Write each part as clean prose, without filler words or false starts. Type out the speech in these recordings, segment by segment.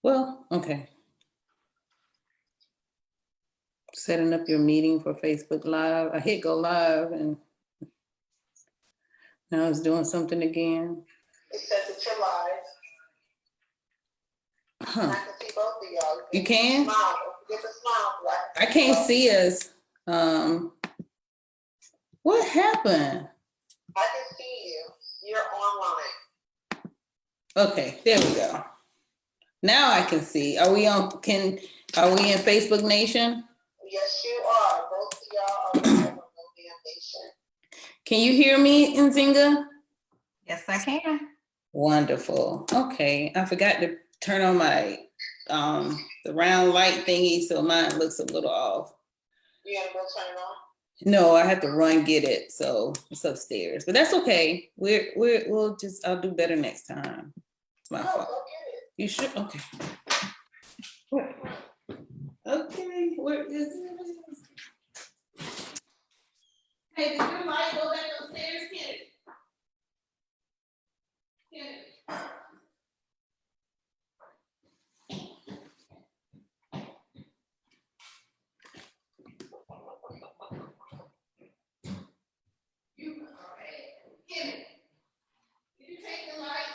Well, okay. Setting up your meeting for Facebook Live. I hit go live and now it's doing something again. It says that you're live. Huh. I can see both of y'all. You can? Smile. Give a smile. I can't see us. What happened? I can see you. You're online. Okay, there we go. Now I can see. Are we in Facebook Nation? Yes, you are. Both of y'all are live on Mobian Nation. Can you hear me, Nzinga? Yes, I can. Wonderful. Okay, I forgot to turn on my the round light thingy, so mine looks a little off. You gotta go turn it on? No, I have to run get it, so it's upstairs. But that's okay. I'll do better next time. It's my No, fault. go get it. You should. Okay. Okay. Where is it? Hey, did your light go back upstairs, kid? You all right. Get it. Did you take the light?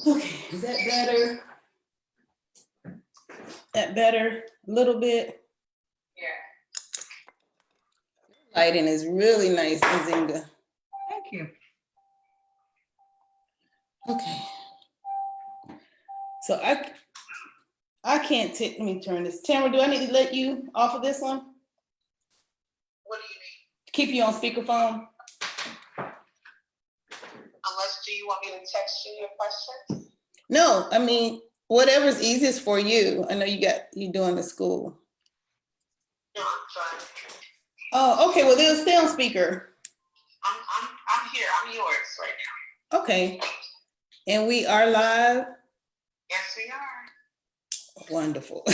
Okay, is that better? That better? A little bit? Yeah. Lighting is really nice, Nzinga. Thank you. Okay. So I can't take, let me turn this. Tamara, do I need to let you off of this one? What do you mean? Keep you on speakerphone? Unless, do you want me to text you your questions? No, I mean, whatever's easiest for you. I know you doing the school. No, I'm trying. Oh, okay, well, they'll stay on speaker. I'm here. I'm yours right now. Okay. And we are live? Yes, we are. Wonderful.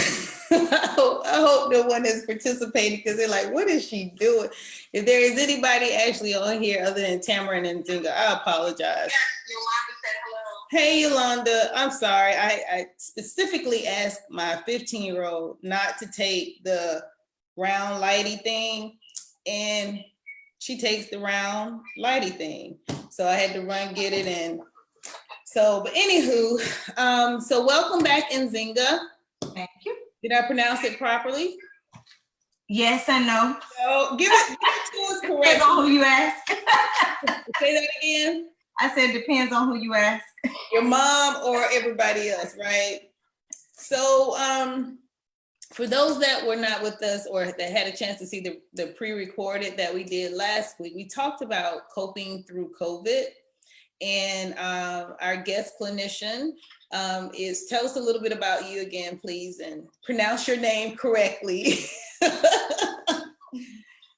I hope no one is participating because they're like, what is she doing? If there is anybody actually on here other than Tamara and Nzinga, I apologize. Yes, Yolanda said hello. Hey, Yolanda, I'm sorry. I specifically asked my 15-year-old not to take the round lighty thing, and she takes the round lighty thing. So I had to run get it. And so, but anywho, so welcome back, Nzinga. Thank you. Did I pronounce it properly? Yes and no. So give it to us Depends correctly. on who you ask. Say that again. I said depends on who you ask. Your mom or everybody else, right? So for those that were not with us or that had a chance to see the pre-recorded that we did last week, we talked about coping through COVID. And our guest clinician is, tell us a little bit about you again, please, and pronounce your name correctly. Go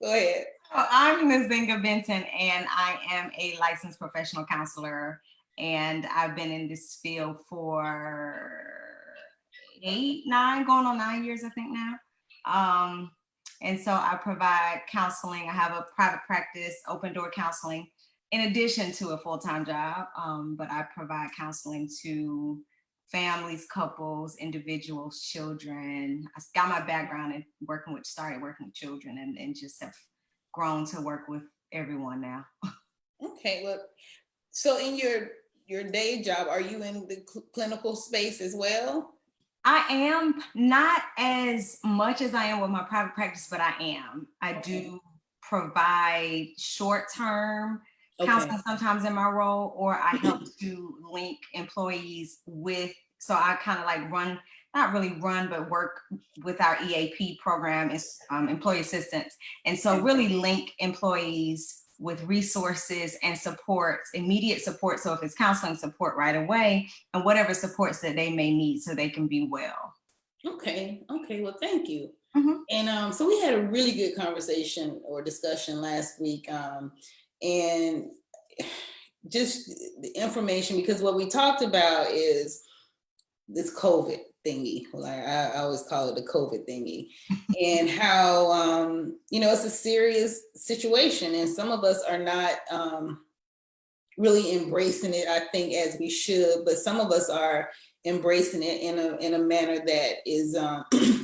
ahead. I'm Nzinga Benton, and I am a licensed professional counselor, and I've been in this field for 8, 9, going on 9 years, I think now. And so I provide counseling. I have a private practice, open door counseling, in addition to a full-time job, but I provide counseling to families, couples, individuals, children. I got my background in started working with children and just have grown to work with everyone now. Okay, well, so in your day job, are you in the clinical space as well? I am not as much as I am with my private practice, but I am. I do provide short-term Okay. counseling sometimes in my role, or I help to link employees with, so I kind of like run, not really run, but work with our EAP program, is employee assistance. And so really link employees with resources and supports, immediate support. So if it's counseling support right away, and whatever supports that they may need so they can be well. Okay, well, thank you. Mhm. And so we had a really good conversation or discussion last week, and just the information, because what we talked about is this COVID thingy, like I always call it the COVID thingy, and how, it's a serious situation, and some of us are not really embracing it, I think, as we should, but some of us are embracing it in a manner that is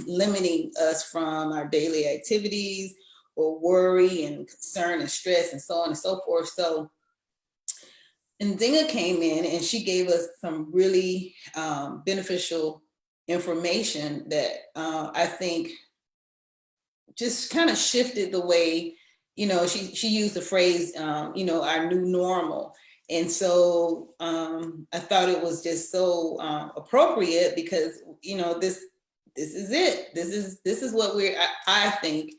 limiting us from our daily activities, or worry and concern and stress and so on and so forth. So, and Zinga came in and she gave us some really beneficial information that I think just kind of shifted the way, she used the phrase, our new normal. And so I thought it was just so appropriate, because, this is it. This is what I think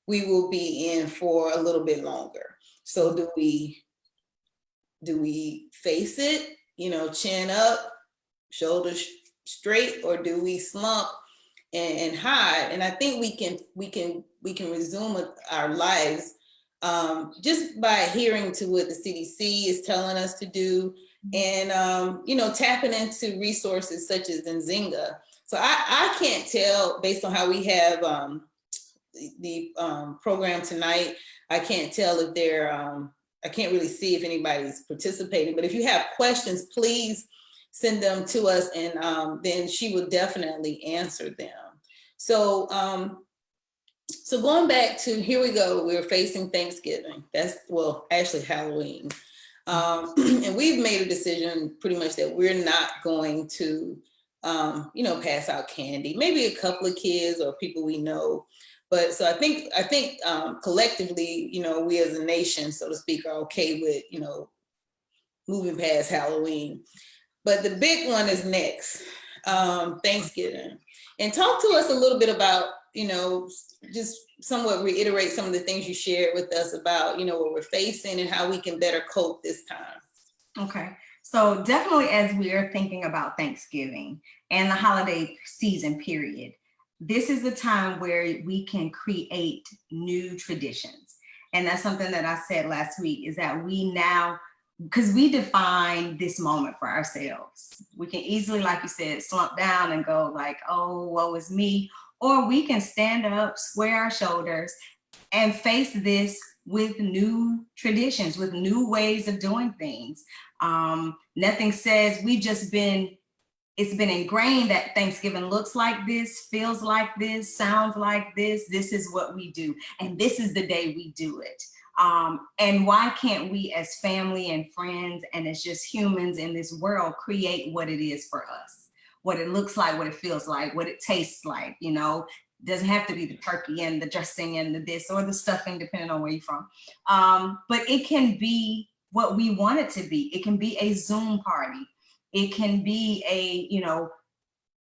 we will be in for a little bit longer. So do we face it, chin up, shoulders straight, or do we slump and hide? And I think we can resume our lives just by adhering to what the CDC is telling us to do, and tapping into resources such as Nzinga. So I can't tell, based on how we have the program tonight, I can't tell if they're I can't really see if anybody's participating, but if you have questions, please send them to us, and then she will definitely answer them. So, so going back to, here we go, we're facing Thanksgiving. Actually Halloween. And we've made a decision pretty much that we're not going to, pass out candy. Maybe a couple of kids or people we know. But so I think collectively, we as a nation, so to speak, are okay with, moving past Halloween. But the big one is next, Thanksgiving. And talk to us a little bit about, just somewhat reiterate some of the things you shared with us about, what we're facing and how we can better cope this time. Okay. So definitely, as we are thinking about Thanksgiving and the holiday season period, this is the time where we can create new traditions. And that's something that I said last week, is that we now, because we define this moment for ourselves, we can easily, like you said, slump down and go like, oh, woe is me. Or we can stand up, square our shoulders, and face this with new traditions, with new ways of doing things. Nothing says, it's been ingrained that Thanksgiving looks like this, feels like this, sounds like this. This is what we do. And this is the day we do it. And why can't we, as family and friends and as just humans in this world, create what it is for us? What it looks like, what it feels like, what it tastes like, doesn't have to be the turkey and the dressing and the this or the stuffing, depending on where you're from. But it can be what we want it to be. It can be a Zoom party. It can be a,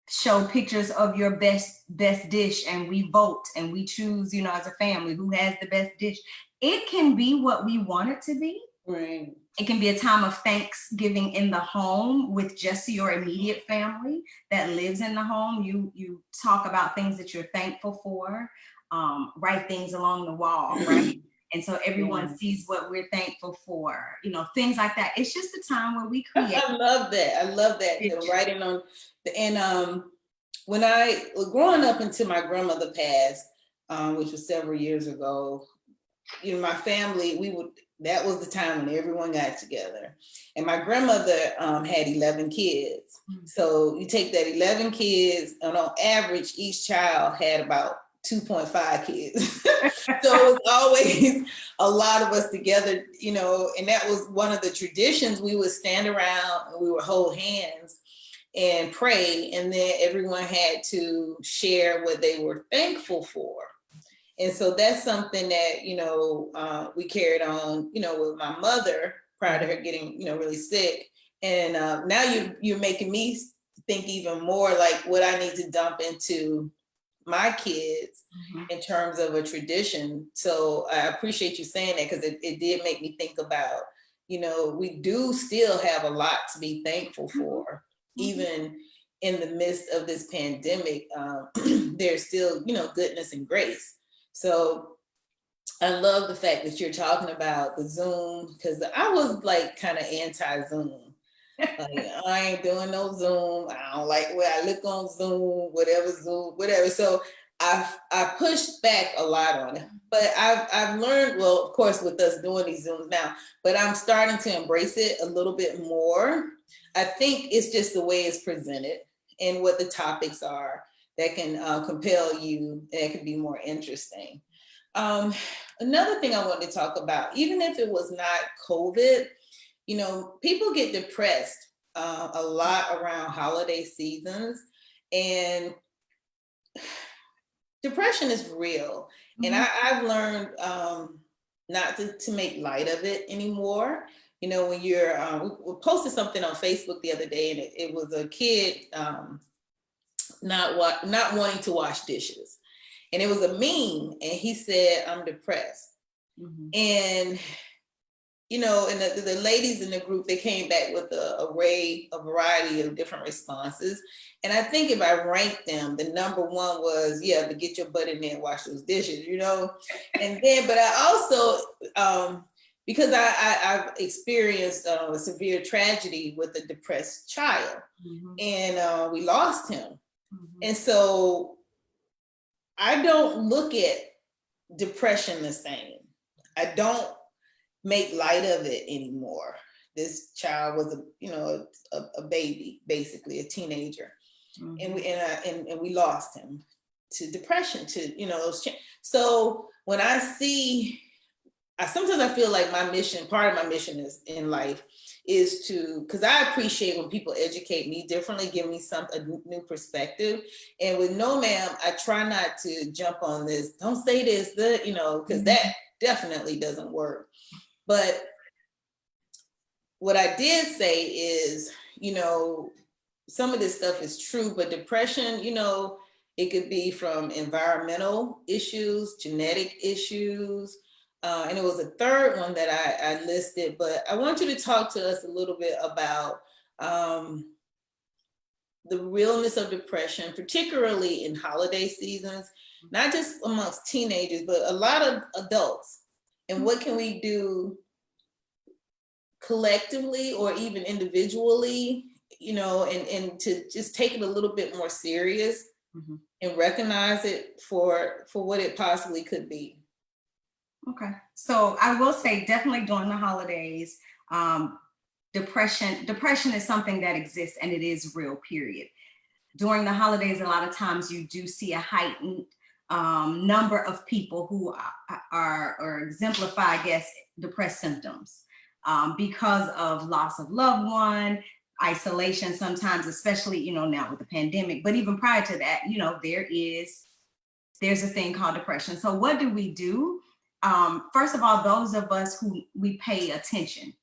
show pictures of your best dish, and we vote and we choose, as a family, who has the best dish. It can be what we want it to be. Right. It can be a time of Thanksgiving in the home with just your immediate family that lives in the home. You talk about things that you're thankful for, write things along the wall, right? And so everyone sees what we're thankful for, things like that. It's just a time where we create. I love that. Writing on, and when I was growing up until my grandmother passed, which was several years ago, my family, that was the time when everyone got together. And my grandmother had 11 kids. So you take that 11 kids, and on average, each child had about 2.5 kids. So it was always a lot of us together, and that was one of the traditions. We would stand around and we would hold hands. and pray, and then everyone had to share what they were thankful for. And so that's something that, we carried on, with my mother prior to her getting, really sick. And now you're making me think even more like what I need to dump into my kids in terms of a tradition. So I appreciate you saying that, because it did make me think about, we do still have a lot to be thankful for, even in the midst of this pandemic. There's still, goodness and grace. So I love the fact that you're talking about the Zoom, because I was like kind of anti-Zoom. Like, I ain't doing no Zoom. I don't like where I look on Zoom, whatever. So I pushed back a lot on it. But I've learned, well, of course, with us doing these Zooms now, but I'm starting to embrace it a little bit more. I think it's just the way it's presented and what the topics are that can compel you, and it can be more interesting. Another thing I wanted to talk about, even if it was not COVID, people get depressed a lot around holiday seasons, and depression is real. And I've learned not to make light of it anymore. When you're, we posted something on Facebook the other day, and it was a kid not wanting to wash dishes. And it was a meme, and he said, "I'm depressed." And and the ladies in the group, they came back with a variety of different responses. And I think if I ranked them, the number one was, yeah, but get your butt in there and wash those dishes, And then, but I also, because I've experienced a severe tragedy with a depressed child, and we lost him. And so I don't look at depression the same. I don't make light of it anymore. This child was a baby, basically a teenager, and we lost him to depression, to those. So when I see, sometimes I feel like my mission, part of my mission is in life, is to, because I appreciate when people educate me differently, give me a new perspective. And with No Ma'am, I try not to jump on this. Don't say this, because that definitely doesn't work. But what I did say is, some of this stuff is true, but depression, it could be from environmental issues, genetic issues, and it was a third one that I listed. But I want you to talk to us a little bit about the realness of depression, particularly in holiday seasons, not just amongst teenagers, but a lot of adults. And what can we do collectively or even individually, and to just take it a little bit more serious and recognize it for what it possibly could be. Okay, so I will say definitely during the holidays, depression is something that exists, and it is real, period. During the holidays, a lot of times you do see a heightened number of people who are or exemplify, I guess, depressed symptoms because of loss of loved one, isolation sometimes, especially, now with the pandemic. But even prior to that, there's a thing called depression. So what do we do? First of all, those of us who we pay attention,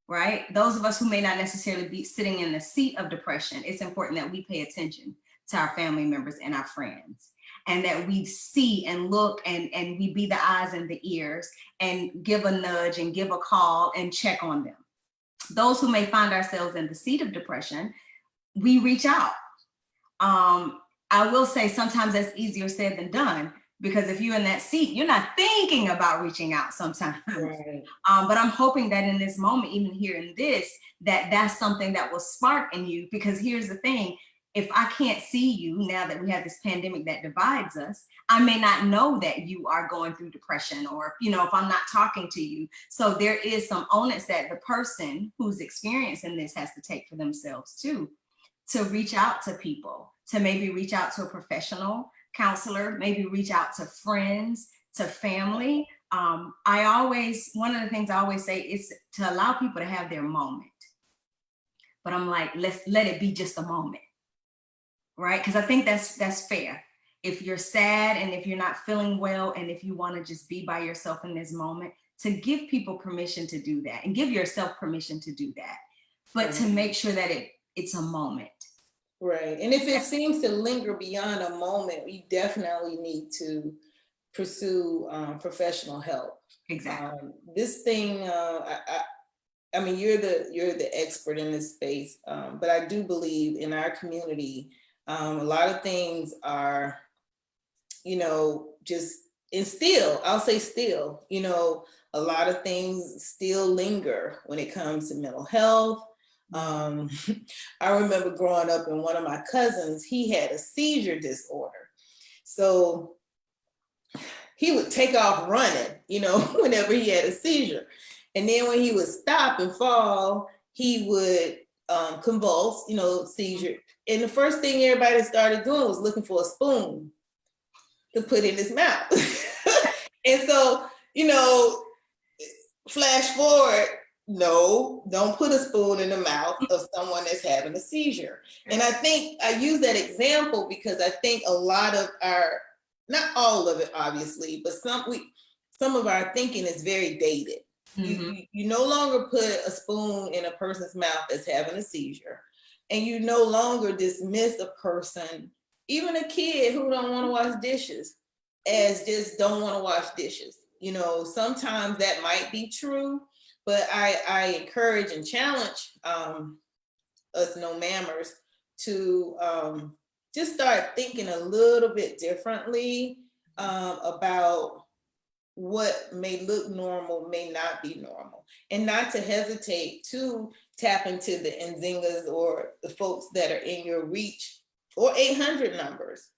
right? Those of us who may not necessarily be sitting in the seat of depression, it's important that we pay attention to our family members and our friends, and that we see and look and we be the eyes and the ears and give a nudge and give a call and check on them. Those who may find ourselves in the seat of depression, we reach out. I will say sometimes that's easier said than done, because if you're in that seat, you're not thinking about reaching out sometimes. Right. But I'm hoping that in this moment, even here in this, that's something that will spark in you. Because here's the thing, if I can't see you now that we have this pandemic that divides us, I may not know that you are going through depression, or, if I'm not talking to you. So there is some onus that the person who's experiencing this has to take for themselves too, to reach out to people, to maybe reach out to a professional counselor, maybe reach out to friends, to family. One of the things I always say is to allow people to have their moment, but I'm like, let's let it be just a moment, right? Because I think that's fair. If you're sad and if you're not feeling well and if you want to just be by yourself in this moment, to give people permission to do that and give yourself permission to do that, but to make sure that it's a moment. Right. And if it seems to linger beyond a moment, we definitely need to pursue professional help. Exactly. This thing, I mean, you're the expert in this space, but I do believe in our community, a lot of things are, just, and still, I'll say still, a lot of things still linger when it comes to mental health. I remember growing up and one of my cousins, he had a seizure disorder. So he would take off running, whenever he had a seizure. And then when he would stop and fall, he would convulse, seizure. And the first thing everybody started doing was looking for a spoon to put in his mouth. And so, flash forward, no, don't put a spoon in the mouth of someone that's having a seizure. And I think I use that example because I think a lot of our, not all of it, obviously, but some of our thinking is very dated. You no longer put a spoon in a person's mouth that's having a seizure, and you no longer dismiss a person, even a kid who don't want to wash dishes, as just don't want to wash dishes. Sometimes that might be true, but I encourage and challenge us no-mammers to just start thinking a little bit differently about what may look normal may not be normal, and not to hesitate to tap into the Nzingas or the folks that are in your reach, or 800 numbers.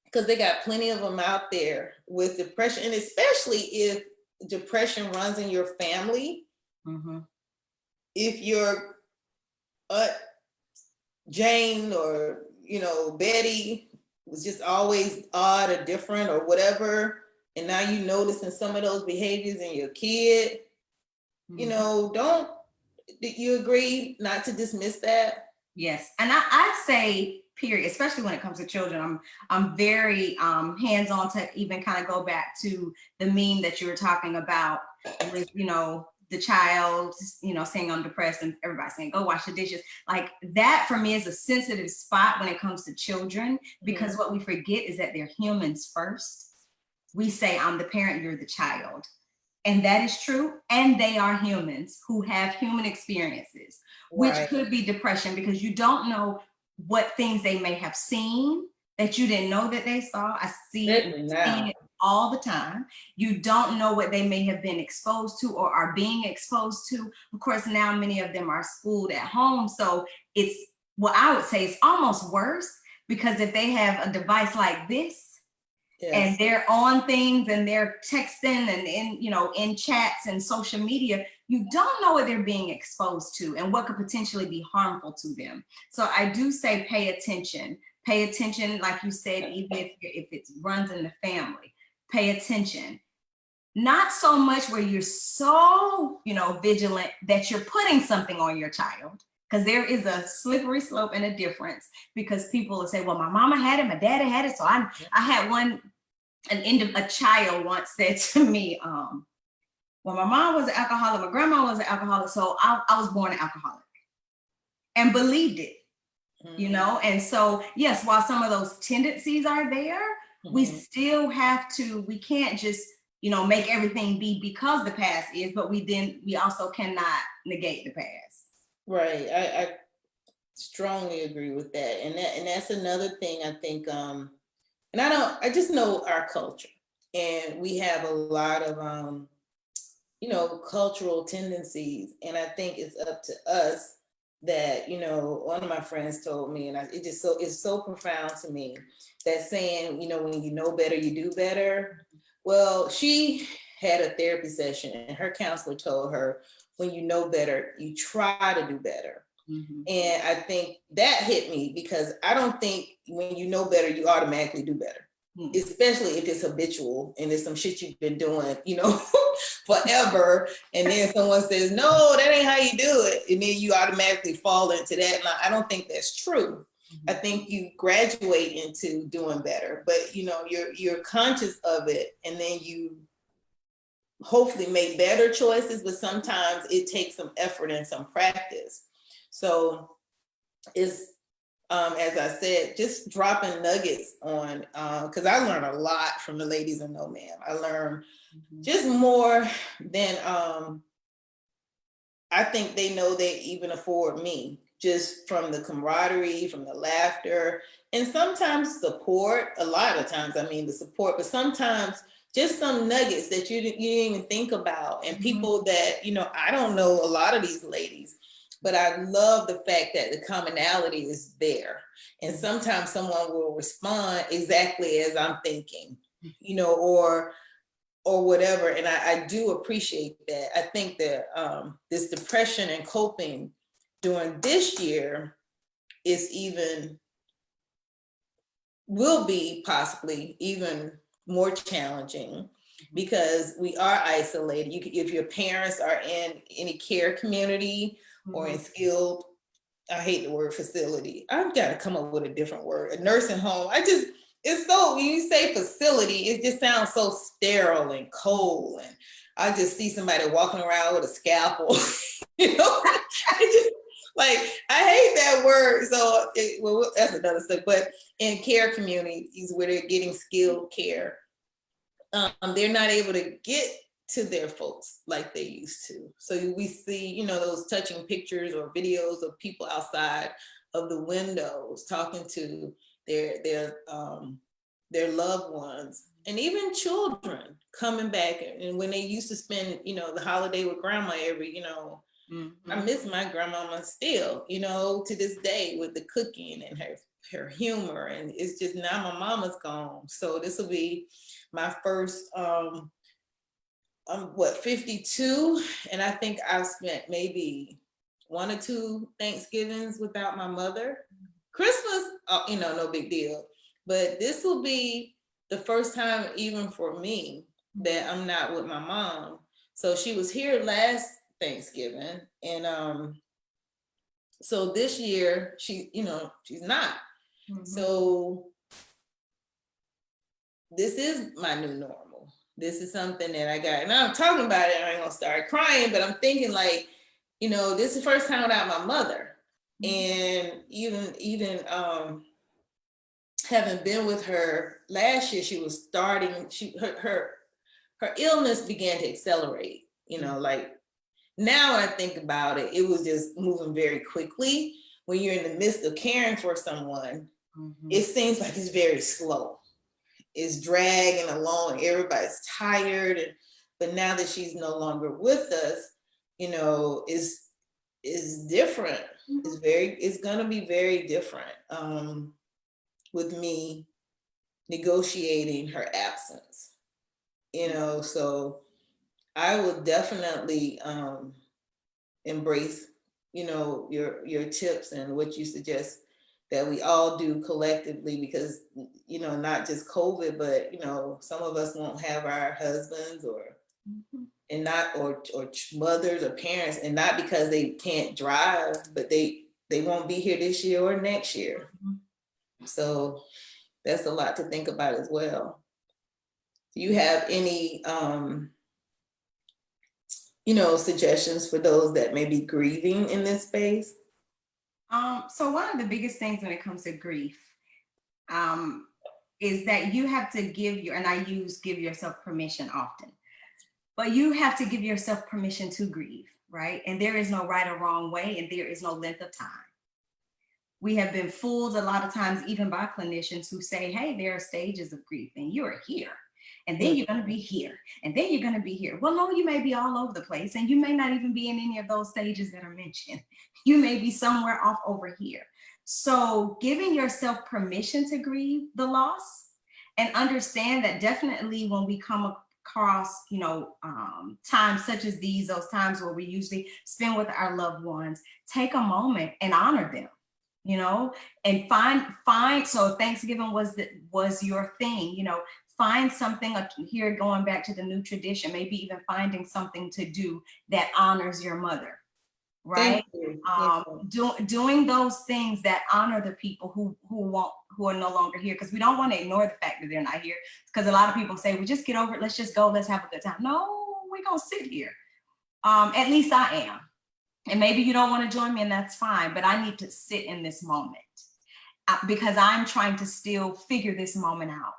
Because they got plenty of them out there with depression, and especially if depression runs in your family. If your Aunt Jane or Betty was just always odd or different or whatever, and now you noticing some of those behaviors in your kid, do you agree not to dismiss that? Yes, and I'd say, period, especially when it comes to children, I'm very hands-on to even kind of go back to the meme that you were talking about with, the child, saying I'm depressed and everybody saying, go wash the dishes. Like that for me is a sensitive spot when it comes to children, because what we forget is that they're humans first. We say, I'm the parent, you're the child. And that is true. And they are humans who have human experiences, which could be depression, because you don't know what things they may have seen that you didn't know that they saw. I see it all the time. You don't know what they may have been exposed to or are being exposed to. Of course, now many of them are schooled at home. So it's, what I would say, it's almost worse, because if they have a device like this, and they're on things and they're texting and in chats and social media, you don't know what they're being exposed to and what could potentially be harmful to them. So I do say pay attention, like you said, even if it runs in the family, pay attention. Not so much where you're so, vigilant that you're putting something on your child, because there is a slippery slope and a difference, because people will say, well, my mama had it, my daddy had it. So I had a child once said to me, well, my mom was an alcoholic, my grandma was an alcoholic, so I was born an alcoholic, and believed it, And so, yes, while some of those tendencies are there, we still have to, we can't just, make everything be because the past is, but we also cannot negate the past. Right. I strongly agree with that. And that's another thing I think, and I just know our culture, and we have a lot of, cultural tendencies. And I think it's up to us that, one of my friends told me, and it's so profound to me, that saying, when you know better, you do better. Well, she had a therapy session and her counselor told her, when you know better, you try to do better. And I think that hit me, because I don't think when you know better, you automatically do better. especially if it's habitual and it's some shit you've been doing, forever. And then someone says, no, that ain't how you do it. And then you automatically fall into that. And I don't think that's true. I think you graduate into doing better, but you're conscious of it, and then you hopefully make better choices, but sometimes it takes some effort and some practice. So it's, as I said, just dropping nuggets on, because I learned a lot from the ladies in No Ma'am. I learned just more than I think they know they even afford me, just from the camaraderie, from the laughter, and sometimes support. A lot of times, I mean the support, but sometimes just some nuggets that you didn't even think about, and people that, I don't know a lot of these ladies, but I love the fact that the commonality is there. And sometimes someone will respond exactly as I'm thinking, or whatever. And I do appreciate that. I think that this depression and coping during this year will be possibly even more challenging, because we are isolated. If your parents are in any care community or in skilled, I hate the word facility. I've got to come up with a different word, a nursing home. It's so, when you say facility, it just sounds so sterile and cold. And I just see somebody walking around with a scalpel, like, I hate that word. So, that's another stuff. But in care communities where they're getting skilled care, they're not able to get to their folks like they used to. So we see, those touching pictures or videos of people outside of the windows talking to their loved ones, and even children coming back. And when they used to spend, the holiday with grandma I miss my grandmama still, to this day, with the cooking and her humor. And it's just, now my mama's gone. So this will be my first, I'm 52, and I think I've spent maybe 1 or 2 Thanksgivings without my mother. Christmas, no big deal. But this will be the first time, even for me, that I'm not with my mom. So she was here last Thanksgiving, and so this year she's not. So this is my new normal. This is something that I got, and I'm talking about it, and I ain't gonna start crying, but I'm thinking, like, this is the first time without my mother. And even having been with her last year, she was starting, her illness began to accelerate, like, now when I think about it, it was just moving very quickly. When you're in the midst of caring for someone, it seems like it's very slow. It's dragging along, everybody's tired. But now that she's no longer with us, is different. It's gonna be very different, with me negotiating her absence, so I will definitely embrace, your tips and what you suggest that we all do collectively, because, not just COVID, but, some of us won't have our husbands or mothers or parents, and not because they can't drive, but they won't be here this year or next year. So that's a lot to think about as well. Do you have any suggestions for those that may be grieving in this space? So one of the biggest things when it comes to grief is that you have to give yourself permission often, but you have to give yourself permission to grieve, right? And there is no right or wrong way, and there is no length of time. We have been fooled a lot of times, even by clinicians who say, hey, there are stages of grief and you are here. And then you're going to be here. And then you're going to be here. Well, no, you may be all over the place. And you may not even be in any of those stages that are mentioned. You may be somewhere off over here. So giving yourself permission to grieve the loss, and understand that definitely when we come across, times such as these, those times where we usually spend with our loved ones, take a moment and honor them. you know, and find, so Thanksgiving was your thing, you know, find something here, going back to the new tradition, maybe even finding something to do that honors your mother, right? Thank you. Doing those things that honor the people who are no longer here, because we don't want to ignore the fact that they're not here, because a lot of people say, well, just get over it, let's just go, let's have a good time. No, we're gonna sit here. At least I am. And maybe you don't want to join me, and that's fine, but I need to sit in this moment because I'm trying to still figure this moment out.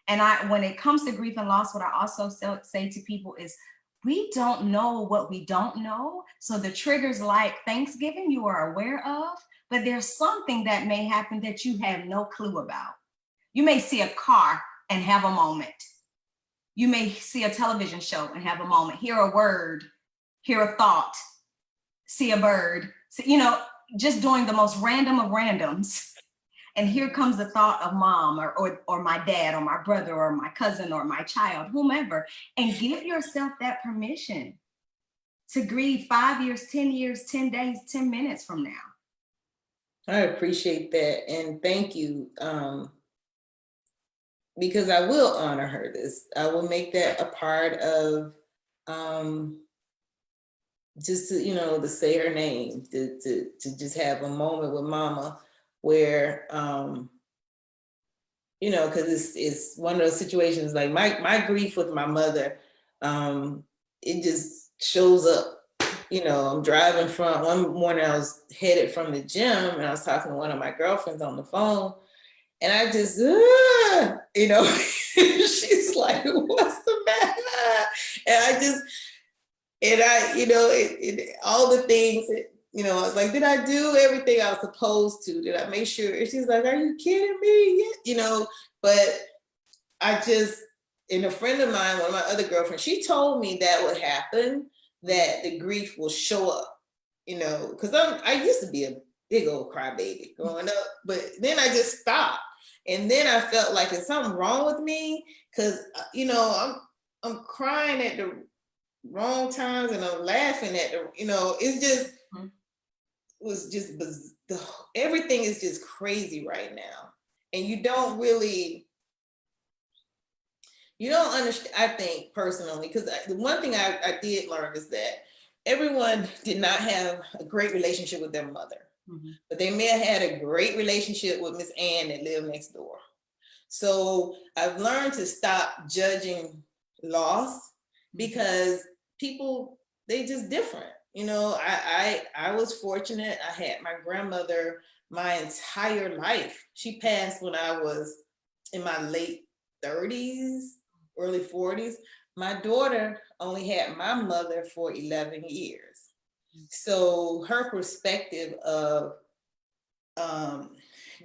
And when it comes to grief and loss, what I also say to people is, we don't know what we don't know. So the triggers like Thanksgiving you are aware of, but there's something that may happen that you have no clue about. You may see a car and have a moment. You may see a television show and have a moment, hear a word, hear a thought, see a bird, you know, just doing the most random of randoms. And here comes the thought of mom or my dad or my brother or my cousin or my child, whomever, and give yourself that permission to grieve 5 years, 10 years, 10 days, 10 minutes from now. I appreciate that. And thank you. Because I will honor her this. I will make that a part of just to, you know, to say her name, to just have a moment with mama where, you know, because it's one of those situations like my grief with my mother, it just shows up. You know, I'm driving from, one morning I was headed from the gym and I was talking to one of my girlfriends on the phone, and I just, you know, she's like, what's the matter? And I, you know, all the things, you know, I was like, did I do everything I was supposed to? Did I make sure? And she's like, are you kidding me? Yeah. You know, but I just, and a friend of mine, one of my other girlfriends, she told me that would happen, that the grief will show up, you know, because I used to be a big old crybaby growing up, but then I just stopped. And then I felt like there's something wrong with me, because, you know, I'm crying at the wrong times and I'm laughing at the, you know, it's just, was just, everything is just crazy right now. And you don't understand, I think personally, because the one thing I did learn is that everyone did not have a great relationship with their mother, but they may have had a great relationship with Miss Ann that lived next door. So I've learned to stop judging loss, because people, they just different. You know, I was fortunate. I had my grandmother my entire life. She passed when I was in my late 30s, early 40s. My daughter only had my mother for 11 years. So her perspective of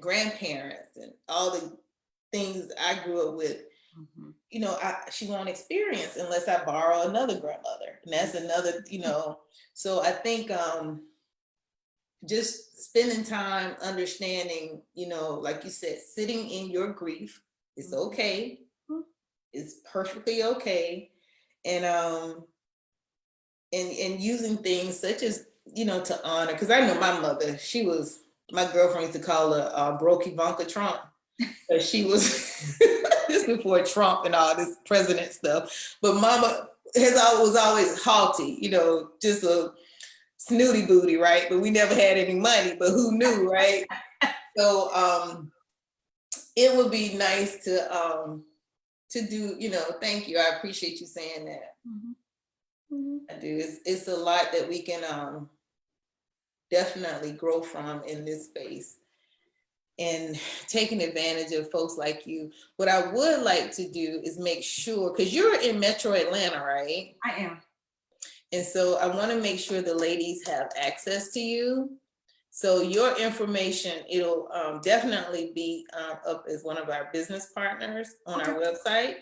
grandparents and all the things I grew up with, you know, she won't experience unless I borrow another grandmother. And that's another, you know, so I think just spending time understanding, you know, like you said, sitting in your grief is okay. It's perfectly okay. And using things such as, you know, to honor, because I know my mother, my girlfriend used to call her broke Ivanka Trump. Because she was, this before Trump and all this president stuff, but mama was always haughty, you know, just a snooty booty, right? But we never had any money, but who knew, right? So it would be nice to do, you know, thank you. I appreciate you saying that. I do. It's a lot that we can definitely grow from in this space, and taking advantage of folks like you. What I would like to do is make sure, because you're in Metro Atlanta, right? I am. And so I want to make sure the ladies have access to you. So your information, it'll definitely be up as one of our business partners on our website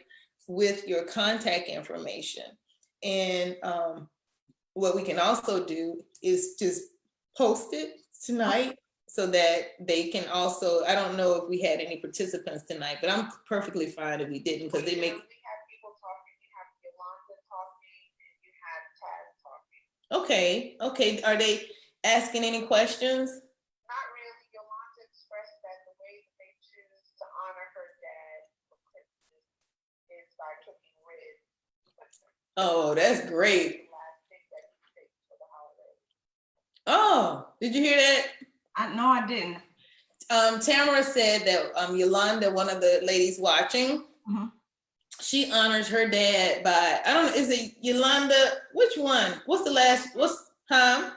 with your contact information. And what we can also do is just post it tonight, so that they can also, I don't know if we had any participants tonight, but I'm perfectly fine if we didn't, because they make. We have people talking, you have Yolanda talking, and you have Taz talking. Okay, are they asking any questions? Not really, Yolanda Oh, that's great. Oh, did you hear that? No, I didn't. Tamara said that Yolanda, one of the ladies watching, Mhm. she honors her dad by, I don't know, is it Yolanda? Which one? What's the last? Huh?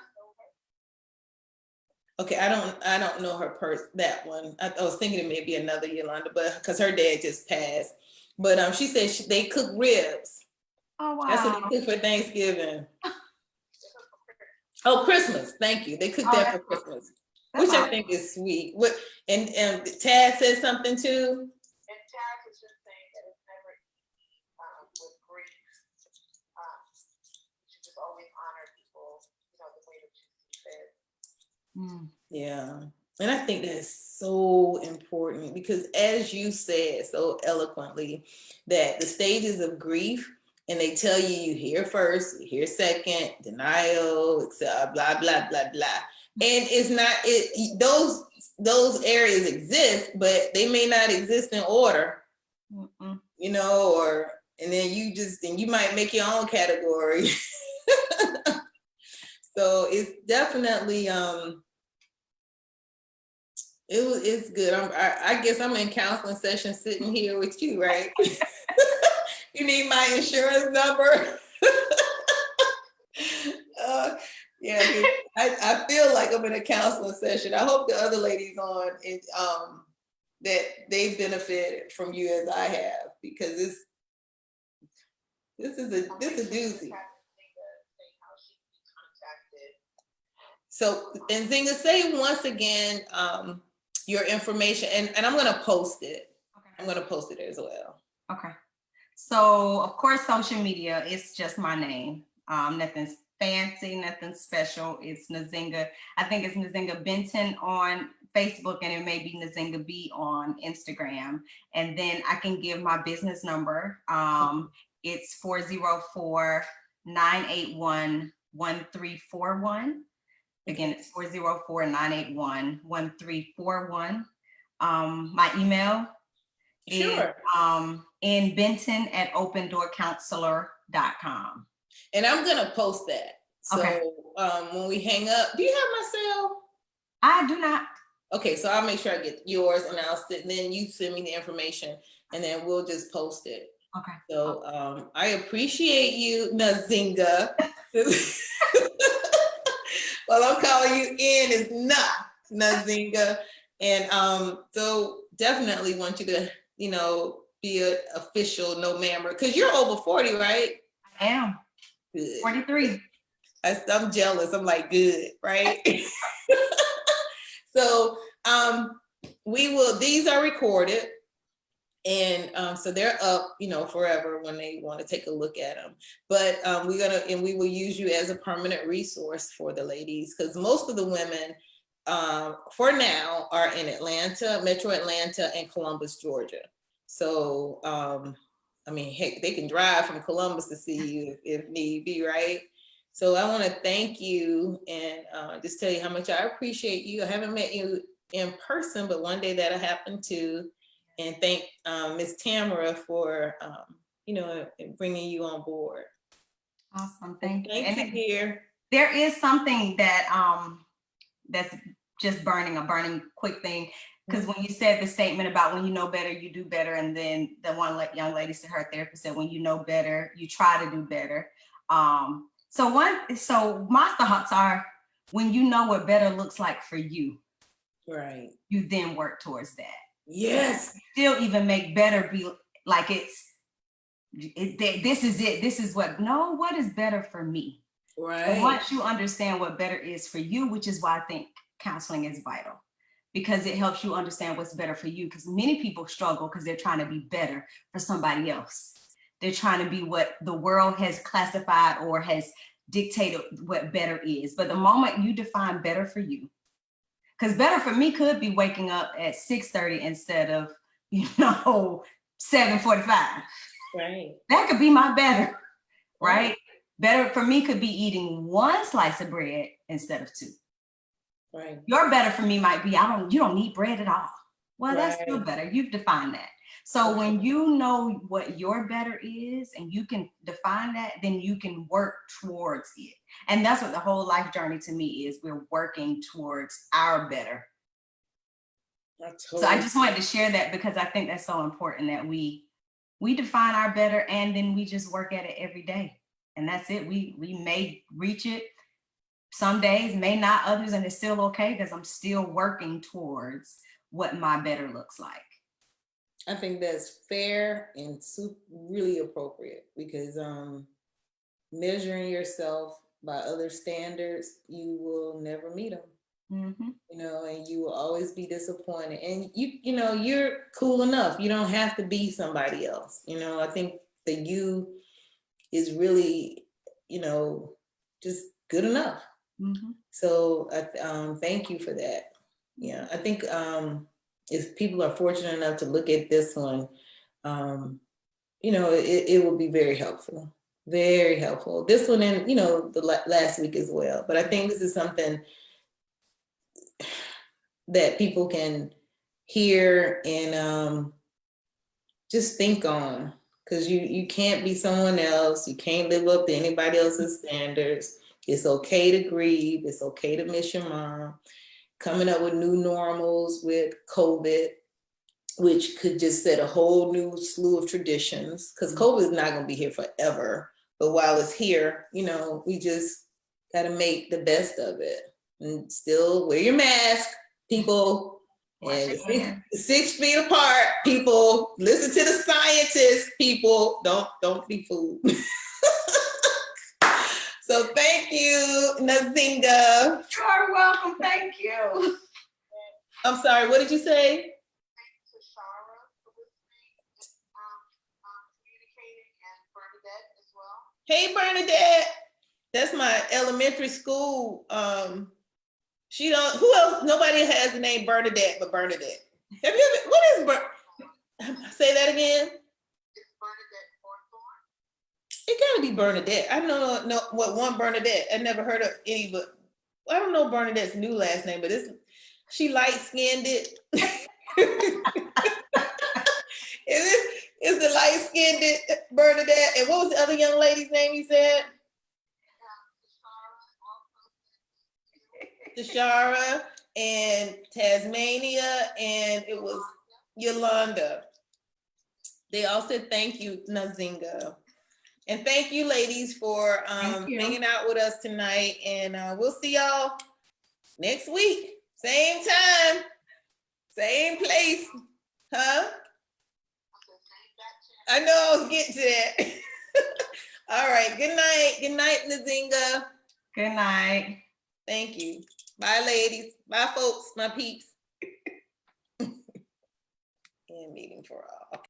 Okay, I don't know her that one. I was thinking it may be another Yolanda, but because her dad just passed. But she said they cook ribs. Oh, That's what wow. they cook for Thanksgiving. Oh, Christmas. Thank you. They cook Oh, that for Christmas, that's which I awesome. think is sweet. What and Tad said something too. And Taz is just saying that it's never with grief. You should just always honor people, the way that you see fit. Yeah. And I think that's so important because, as you said so eloquently, that the stages of grief, and they tell you, you hear first, you hear second, denial, blah, blah, blah, blah. And it's not, those areas exist, but they may not exist in order, and then you might make your own category. So it's definitely, it's good. I guess I'm in counseling session sitting here with you, right? You need my insurance number. Yeah, I feel like I'm in a counseling session. I hope the other ladies on it, that they benefited from you as I have, because this is a doozy. So, and Zinga, say once again your information, and I'm gonna post it. Okay. I'm gonna post it as well. Okay. So of course, social media, it's just my name. Nothing's fancy, nothing special. It's Nzinga. I think it's Nzinga Benton on Facebook, and it may be Nzinga B on Instagram. And then I can give my business number. It's 404-981-1341. Again, it's 404-981-1341. My email is nbenton@opendoorcounselor.com. And I'm gonna post that. So when we hang up, do you have my cell? I do not. Okay, so I'll make sure I get yours, and then you send me the information, and then we'll just post it. Okay. So I appreciate you, Nzinga. Well, I'm calling you in is Nzinga. And so definitely want you to, be an official no mammer, because you're over 40, right? I am. Good. 43. I'm jealous. I'm like, good, right? So these are recorded. And so they're up, forever when they want to take a look at them. But we will use you as a permanent resource for the ladies, because most of the women for now are in Atlanta, Metro Atlanta, and Columbus, Georgia. So, heck, they can drive from Columbus to see you if need be, right? So I want to thank you and just tell you how much I appreciate you. I haven't met you in person, but one day that'll happen too. And thank Ms. Tamara for, bringing you on board. Awesome, thank you. Thank you, dear. There is something that that's just a burning quick thing. Because when you said the statement about when you know better, you do better. And then the one young lady said, her therapist said, when you know better, you try to do better. So my thoughts are, when you know what better looks like for you, right, you then work towards that. Yes. Still even make better be like this is it. This is what is better for me. Right. And once you understand what better is for you, which is why I think counseling is vital, because it helps you understand what's better for you. Because many people struggle because they're trying to be better for somebody else. They're trying to be what the world has classified or has dictated what better is. But the moment you define better for you, because better for me could be waking up at 6:30 instead of 7:45. Right. That could be my better, right? Better for me could be eating one slice of bread instead of two. Right. Your better for me might be you don't need bread at all. Well, that's still better. You've defined that. So when you know what your better is and you can define that, then you can work towards it. And that's what the whole life journey to me is. We're working towards our better. So I just wanted to share that because I think that's so important that we define our better and then we just work at it every day. And that's it. We may reach it some days, may not others, and it's still okay because I'm still working towards what my better looks like. I think that's fair and really appropriate because measuring yourself by other standards, you will never meet them. Mm-hmm. You know, and you will always be disappointed. And you know, you're cool enough. You don't have to be somebody else. You know, I think the you is really, you know, just good enough. Mm-hmm. So thank you for that. Yeah, I think if people are fortunate enough to look at this one, you know, it will be very helpful. Very helpful. This one and, you know, the last week as well. But I think this is something that people can hear and just think on, because you can't be someone else. You can't live up to anybody else's standards. It's okay to grieve. It's okay to miss your mom. Coming up with new normals with COVID, which could just set a whole new slew of traditions, because COVID is not going to be here forever. But while it's here, you know, we just got to make the best of it and still wear your mask, people, and 6 feet apart, people. Listen to the scientists, people. Don't be fooled. So thank you, Nzinga. You are welcome. Thank you. I'm sorry, what did you say? To Shara for listening, communicating, and Bernadette as well. Hey, Bernadette. That's my elementary school. She don't. Who else? Nobody has the name Bernadette but Bernadette. Have you ever? What is Say that again. It's Bernadette Hawthorne. It gotta be Bernadette. I don't know what one Bernadette. I never heard of any, but I don't know Bernadette's new last name. But she light skinned it. Is the light skinned Bernadette? And what was the other young lady's name you said? Deshara and Tasmania, and it was Yolanda. They all said thank you, Nzinga. And thank you, ladies, for hanging out with us tonight. And we'll see y'all next week. Same time, same place. Huh? I know I was getting to that. All right. Good night. Good night, Nzinga. Good night. Thank you. Bye, ladies. Bye, folks. My peeps. And meeting for all.